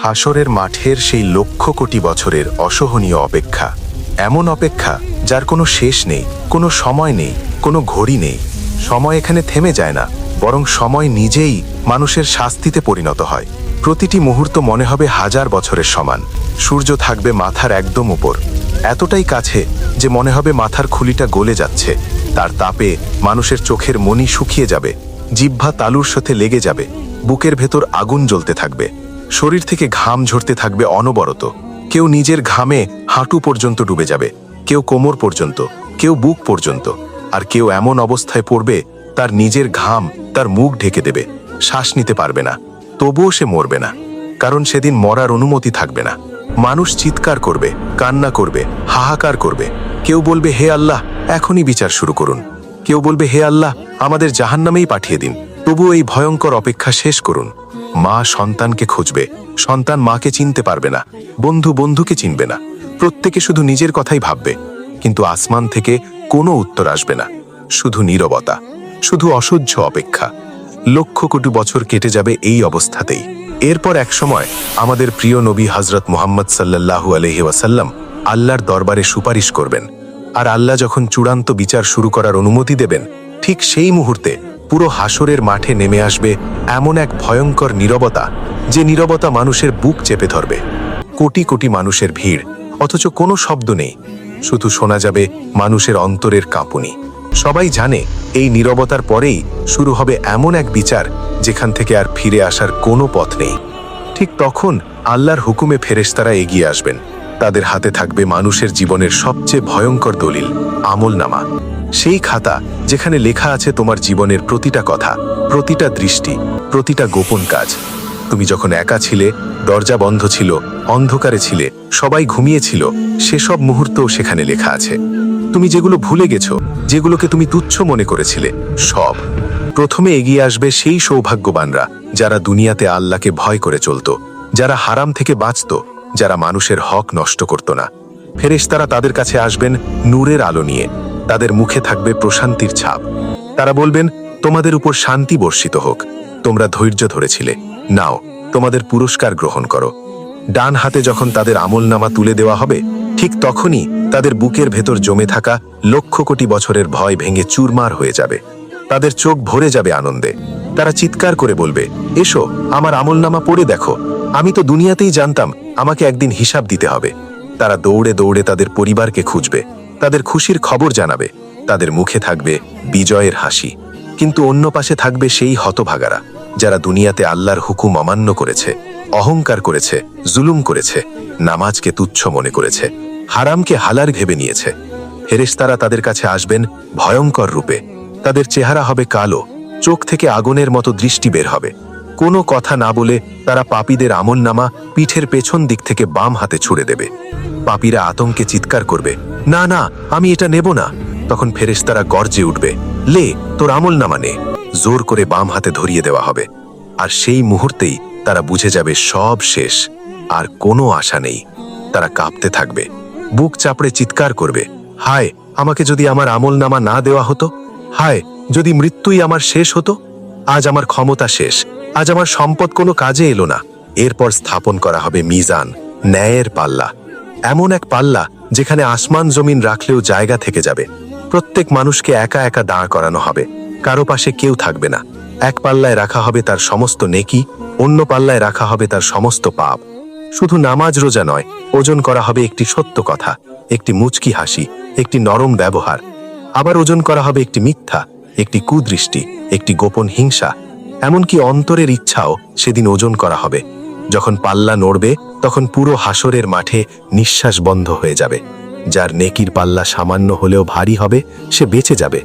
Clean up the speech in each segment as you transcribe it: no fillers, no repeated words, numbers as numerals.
হাসরের মাঠের সেই লক্ষ কোটি বছরের অসহনীয় অপেক্ষা, এমন অপেক্ষা যার কোনো শেষ নেই, কোনো সময় নেই, কোনো ঘড়ি নেই। সময় এখানে থেমে যায় না, বরং সময় নিজেই মানুষের শাস্তিতে পরিণত হয়। প্রতিটি মুহূর্ত মনে হবে হাজার বছরের সমান। সূর্য থাকবে মাথার একদম উপর, এতটাই কাছে যে মনে হবে মাথার খুলিটা গলে যাচ্ছে। তার তাপে মানুষের চোখের মনি শুকিয়ে যাবে, জিহ্বা তালুর সাথে লেগে যাবে, বুকের ভেতর আগুন জ্বলতে থাকবে, শরীর থেকে ঘাম ঝরতে থাকবে অনবরত। কেউ নিজের ঘামে হাঁটু পর্যন্ত ডুবে যাবে, কেউ কোমর পর্যন্ত, কেউ বুক পর্যন্ত, আর কেউ এমন অবস্থায় পড়বে তার নিজের ঘাম তার মুখ ঢেকে দেবে। শ্বাস নিতে পারবে না, তবুও সে মরবে না, কারণ সেদিন মরার অনুমতি থাকবে না। মানুষ চিৎকার করবে, কান্না করবে, হাহাকার করবে। কেউ বলবে, হে আল্লাহ, এখনই বিচার শুরু করুন। কেউ বলবে, হে আল্লাহ, আমাদের জাহান্নামেই পাঠিয়ে দিন। তবুও এই ভয়ঙ্কর অপেক্ষা শেষ করুন। মা সন্তানকে খুঁজবে, সন্তান মাকে চিনতে পারবে না, বন্ধু বন্ধুকে চিনবে না, প্রত্যেকে শুধু নিজের কথাই ভাববে। কিন্তু আসমান থেকে কোনো উত্তর আসবে না, শুধু নীরবতা, শুধু অসহ্য অপেক্ষা। লক্ষ কোটি বছর কেটে যাবে এই অবস্থাতেই। এরপর একসময় আমাদের প্রিয় নবী হযরত মুহাম্মদ সাল্লাল্লাহু আলাইহি ওয়াসাল্লাম আল্লাহর দরবারে সুপারিশ করবেন। আর আল্লাহ যখন চূড়ান্ত বিচার শুরু করার অনুমতি দেবেন, ঠিক সেই মুহূর্তে পুরো হাসরের মাঠে নেমে আসবে এমন এক ভয়ঙ্কর নীরবতা, যে নীরবতা মানুষের বুক চেপে ধরবে। কোটি কোটি মানুষের ভিড়, অথচ কোনো শব্দ নেই, শুধু শোনা যাবে মানুষের অন্তরের কাঁপুনি। সবাই জানে এই নীরবতার পরেই শুরু হবে এমন এক বিচার যেখান থেকে আর ফিরে আসার কোনো পথ নেই। ঠিক তখন আল্লাহর হুকুমে ফেরেশতারা এগিয়ে আসবেন। তাদের হাতে থাকবে মানুষের জীবনের সবচেয়ে ভয়ঙ্কর দলিল, আমলনামা। সেই খাতা যেখানে লেখা আছে তোমার জীবনের প্রতিটা কথা, প্রতিটা দৃষ্টি, প্রতিটা গোপন কাজ। তুমি যখন একা ছিলে, দরজা বন্ধ ছিল, অন্ধকারে ছিলে, সবাই ঘুমিয়েছিল, সেসব মুহূর্তও সেখানে লেখা আছে। তুমি যেগুলো ভুলে গেছো, যেগুলোকে তুমি তুচ্ছ মনে করেছিলে, সব। প্রথমে এগিয়ে আসবে সেই সৌভাগ্যবানরা যারা দুনিয়াতে আল্লাহকে ভয় করে চলত, যারা হারাম থেকে বাঁচত, যারা মানুষের হক নষ্ট করত না। ফেরেশতারা তাদের কাছে আসবেন নূরের আলো নিয়ে, তাদের মুখে থাকবে প্রশান্তির ছাপ। তারা বলবেন, তোমাদের উপর শান্তি বর্ষিত হোক, তোমরা ধৈর্য ধরেছিলে, নাও তোমাদের পুরস্কার গ্রহণ করো। ডান হাতে যখন তাদের আমলনামা তুলে দেওয়া হবে, ঠিক তখনই তাদের বুকের ভেতর জমে থাকা লক্ষ কোটি বছরের ভয় ভেঙে চুরমার হয়ে যাবে। তাদের চোখ ভরে যাবে আনন্দে। তারা চিৎকার করে বলবে, এসো, আমার আমলনামা পড়ে দেখো। আমি তো দুনিয়াতেই জানতাম আমাকে একদিন হিসাব দিতে হবে। তারা দৌড়ে দৌড়ে তাদের পরিবারকে খুঁজবে, তাদের খুশির খবর জানাবে। তাদের মুখে থাকবে বিজয়ের হাসি। কিন্তু অন্য পাশে থাকবে সেই হতভাগারা, যারা দুনিয়াতে আল্লাহর হুকুম অমান্য করেছে, অহংকার করেছে, জুলুম করেছে, নামাজকে তুচ্ছ মনে করেছে, হারামকে হালাল ভেবে নিয়েছে। ফেরেশতারা তাদের কাছে আসবেন ভয়ঙ্কর রূপে। তাদের চেহারা হবে কালো, চোখ থেকে আগুনের মতো দৃষ্টি বের হবে। কোনো কথা না বলে তারা পাপীদের আমলনামা পিঠের পেছন দিক থেকে বাম হাতে ছুড়ে দেবে। পাপীরা আতঙ্কে চিৎকার করবে, না না, আমি এটা নেব না। তখন ফেরেশতারা গর্জে উঠবে, লে, তোর আমলনামা নে। জোর করে বাম হাতে ধরিয়ে দেওয়া হবে। আর সেই মুহূর্তেই তারা বুঝে যাবে সব শেষ, আর কোনো আশা নেই। তারা কাঁপতে থাকবে, বুক চাপড়ে চিৎকার করবে, হায়, আমাকে যদি আমার আমলনামা না দেওয়া হতো, হায়, যদি মৃত্যুই আমার শেষ হতো। আজ আমার ক্ষমতা শেষ, আজ আমার সম্পদ কোনো কাজে এলো না। এরপর স্থাপন করা হবে মিজান, ন্যায়ের পাল্লা। এমন এক পাল্লা যেখানে আসমান জমিন রাখলেও জায়গা থেকে যাবে। প্রত্যেক মানুষকে একা একা দাঁড় করানো হবে, কারো পাশে কেউ থাকবে না। এক পাল্লায় রাখা হবে তার সমস্ত নেকি, অন্য পাল্লায় রাখা হবে তার সমস্ত পাপ। শুধু নামাজ রোজা নয়, ওজন করা হবে একটি সত্য কথা, একটি মুচকি হাসি, একটি নরম ব্যবহার। আবার ওজন করা হবে একটি মিথ্যা, একটি কুদৃষ্টি, একটি গোপন হিংসা। এমনকি অন্তরের ইচ্ছাও সেদিন ওজন করা হবে। যখন পাল্লা নড়বে, তখন পুরো হাসরের মাঠে নিঃশ্বাস বন্ধ হয়ে যাবে। যার নেকির পাল্লা সামান্য হলেও ভারী হবে, সে বেঁচে যাবে।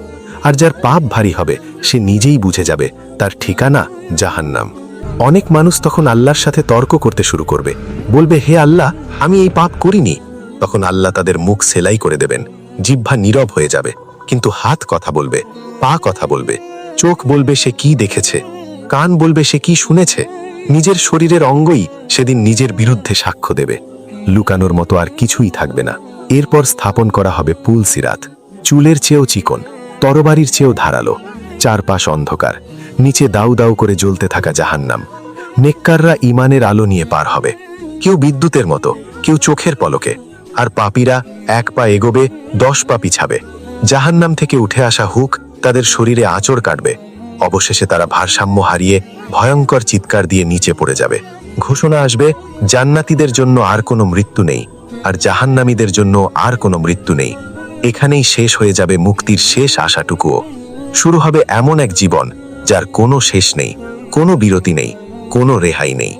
আর যার পাপ ভারী হবে, সে নিজেই বুঝে যাবে তার ঠিকানা জাহান্নাম। অনেক মানুষ তখন আল্লাহর সাথে তর্ক করতে শুরু করবে, বলবে, হে আল্লাহ, আমি এই পাপ করিনি। তখন আল্লাহ তাদের মুখ সেলাই করে দেবেন, জিহ্বা নীরব হয়ে যাবে, কিন্তু হাত কথা বলবে, পা কথা বলবে, চোখ বলবে সে কি দেখেছে, কান বলবে সে কি শুনেছে। নিজের শরীরের অঙ্গই সেদিন নিজের বিরুদ্ধে সাক্ষ্য দেবে। লুকানোর মতো আর কিছুই থাকবে না। এরপর স্থাপন করা হবে পুল সিরাত, চুলের চেয়েও চিকন, তরবারির চেয়েও ধারালো, চারপাশ অন্ধকার, নিচে দাউ দাউ করে জ্বলতে থাকা জাহান্নাম। নেককাররা ঈমানের আলো নিয়ে পার হবে, কেউ বিদ্যুতের মতো, কেউ চোখের পলকে। আর পাপীরা 1 পা এগোবে, 10 পা পিছাবে। জাহান্নাম থেকে উঠে আসা হুক তাদের শরীরে আঁচড় কাটবে। অবশেষে তারা ভারসাম্য হারিয়ে ভয়ঙ্কর চিৎকার দিয়ে নিচে পড়ে যাবে। ঘোষণা আসবে, জান্নাতীদের জন্য আর কোনো মৃত্যু নেই, আর জাহান্নামীদের জন্য আর কোনো মৃত্যু নেই। এখানেই শেষ হয়ে যাবে মুক্তির শেষ আশাটুকুও। শুরু হবে এমন এক জীবন যার কোনো শেষ নেই, কোনো বিরতি নেই, কোনো রেহাই নেই।